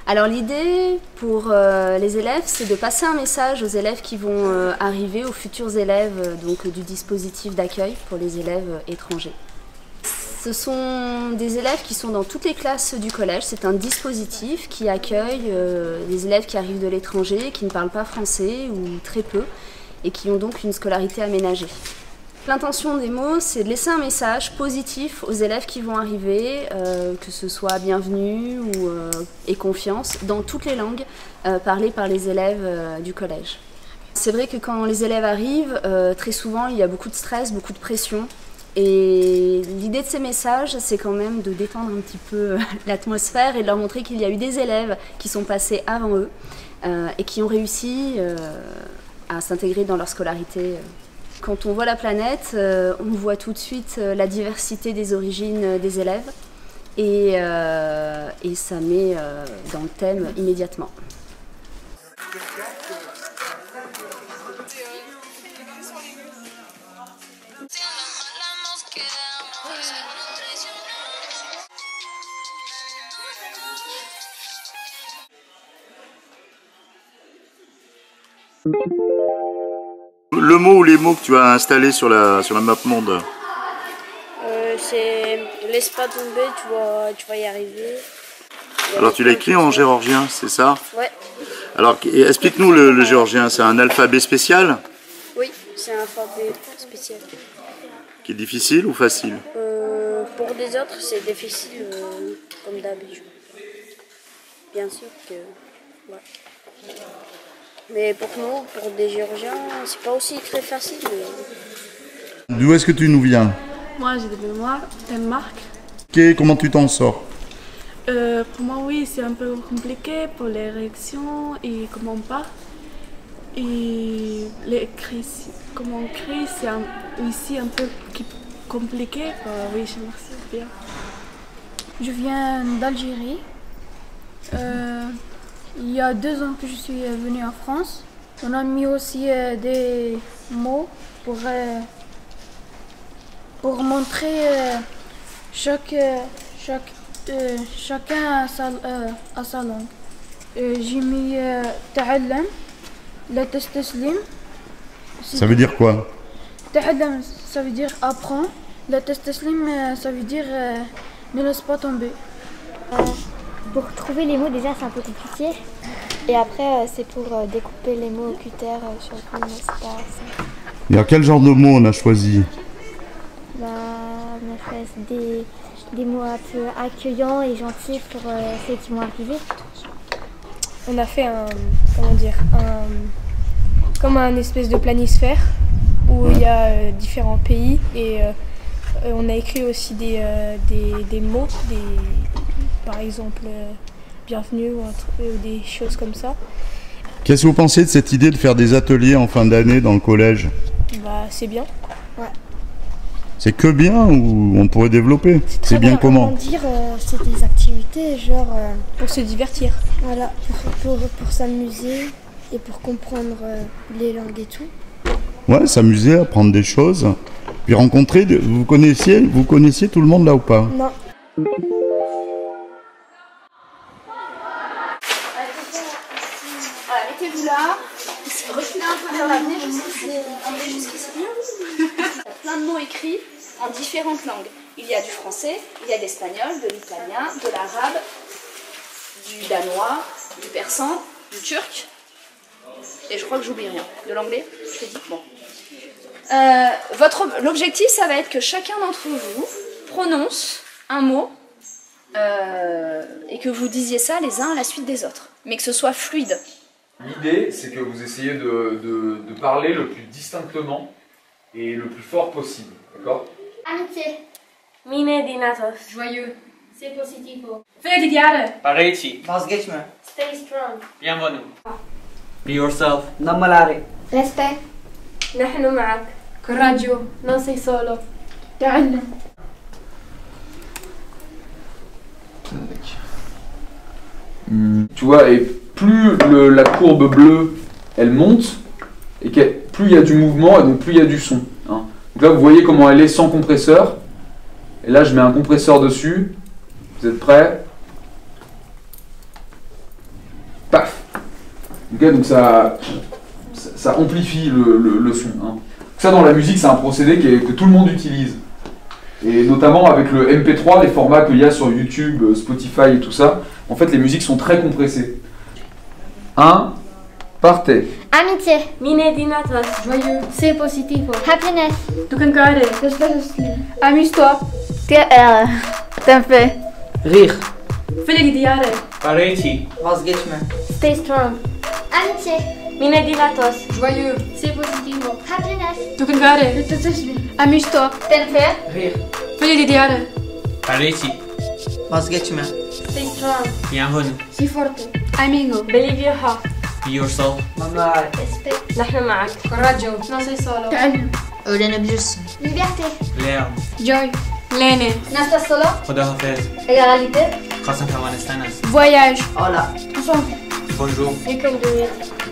Alors l'idée pour les élèves, c'est de passer un message aux élèves qui vont arriver, aux futurs élèves donc, du dispositif d'accueil pour les élèves étrangers. Ce sont des élèves qui sont dans toutes les classes du collège. C'est un dispositif qui accueille des élèves qui arrivent de l'étranger, qui ne parlent pas français ou très peu, et qui ont donc une scolarité aménagée. L'intention des mots, c'est de laisser un message positif aux élèves qui vont arriver, que ce soit bienvenue ou et confiance, dans toutes les langues parlées par les élèves du collège. C'est vrai que quand les élèves arrivent, très souvent il y a beaucoup de stress, beaucoup de pression. Et l'idée de ces messages, c'est quand même de détendre un petit peu l'atmosphère et de leur montrer qu'il y a eu des élèves qui sont passés avant eux et qui ont réussi à s'intégrer dans leur scolarité. Quand on voit la planète, on voit tout de suite la diversité des origines des élèves et ça met dans le thème immédiatement. Le mot ou les mots que tu as installés sur la map monde. C'est laisse pas tomber, tu vas y arriver. Alors tu l'as écrit en géorgien, c'est ça? Ouais. Alors explique-nous le géorgien, c'est un alphabet spécial? Oui, c'est un alphabet spécial. Qui est difficile ou facile? Pour des autres, c'est difficile comme d'habitude. Bien sûr que... Ouais. Mais pour nous, pour des Géorgiens, c'est pas aussi très facile. Mais... D'où est-ce que tu nous viens? Moi, j'ai des mémoires, Danemark. Comment tu t'en sors? Pour moi, oui, c'est un peu compliqué pour les réactions et comment on part. Et les crises, comment on crie, c'est aussi un peu compliqué. Oui, je merci bien. Je viens d'Algérie. Il y a 2 ans que je suis venue en France. On a mis aussi des mots pour montrer chacun à sa langue. J'ai mis ta'allam, la tastaslim. Ça veut dire quoi? Ta'allam, ça veut dire apprends. La tastaslim, ça veut dire ne laisse pas tomber. Pour trouver les mots, déjà, c'est un peu compliqué. Et après, c'est pour découper les mots au cutter sur le film, c'est pas simple. Et alors, quel genre de mots on a choisi? On a choisi des mots un peu accueillants et gentils pour ceux qui vont arriver. On a fait comme un espèce de planisphère où il y a différents pays et on a écrit aussi des mots, par exemple bienvenue ou des choses comme ça. Qu'est-ce que vous pensez de cette idée de faire des ateliers en fin d'année dans le collège? C'est bien. Ouais. C'est que bien ou on pourrait développer? C'est bien comment? Dire, c'est des activités genre... Pour se divertir. Voilà, pour s'amuser et pour comprendre les langues et tout. Ouais, s'amuser, apprendre des choses. Puis rencontrer, vous connaissiez tout le monde là ou pas? Non. Voilà, mettez-vous là, reculez un peu vers l'avenir, jusqu'ici. Il y a plein de mots écrits en différentes langues. Il y a du français, il y a de l'espagnol, de l'italien, de l'arabe, du danois, du persan, du turc. Et je crois que j'oublie rien. De l'anglais, je t'ai dit. Bon. L'objectif, ça va être que chacun d'entre vous prononce un mot et que vous disiez ça les uns à la suite des autres, mais que ce soit fluide. L'idée, c'est que vous essayez de parler le plus distinctement et le plus fort possible, d'accord? Amitié. Mine dinatos. Joyeux. C'est positivo. Felicidade. Pareci. Vazgeçme. Stay strong. Bienvenue. Be yourself. Respect. نحن معك. Coraggio. Non sei solo. تعلم. Tu vois, et plus la courbe bleue, elle monte, et plus il y a du mouvement, et donc plus il y a du son. Hein. Donc là, vous voyez comment elle est sans compresseur. Et là, je mets un compresseur dessus. Vous êtes prêts? Ok, donc ça amplifie le son. Hein. Ça, dans la musique, c'est un procédé que tout le monde utilise. Et notamment avec le MP3, les formats qu'il y a sur YouTube, Spotify et tout ça, en fait, les musiques sont très compressées. 1, partez. Amitié. Minedinatos. Joyeux. C'est positif. Happiness. Tukankare. Amuse-toi. T'en fais. Rire. Felicitare. Pareti. Vazgeçme. Stay strong. Amitié. Minedinatos. Joyeux. C'est positif. Happiness. Tukankare. Amuse-toi. T'en fais. Rire. Felicitare. Pareti. Vazgeçme. Stay strong. Bienvenue. Si forte. Amigo. Believe your heart. Be yourself. Respect. نحن معك. Coraggio. Non sei solo. تعلم. Öğrenebilirsin. Liberté. Learn. Joy. Lene. Non sta solo. خداحافظ. Égalité. خاصة توانستن است. Voyage. Hola. Ensemble. Bonjour. You can do it.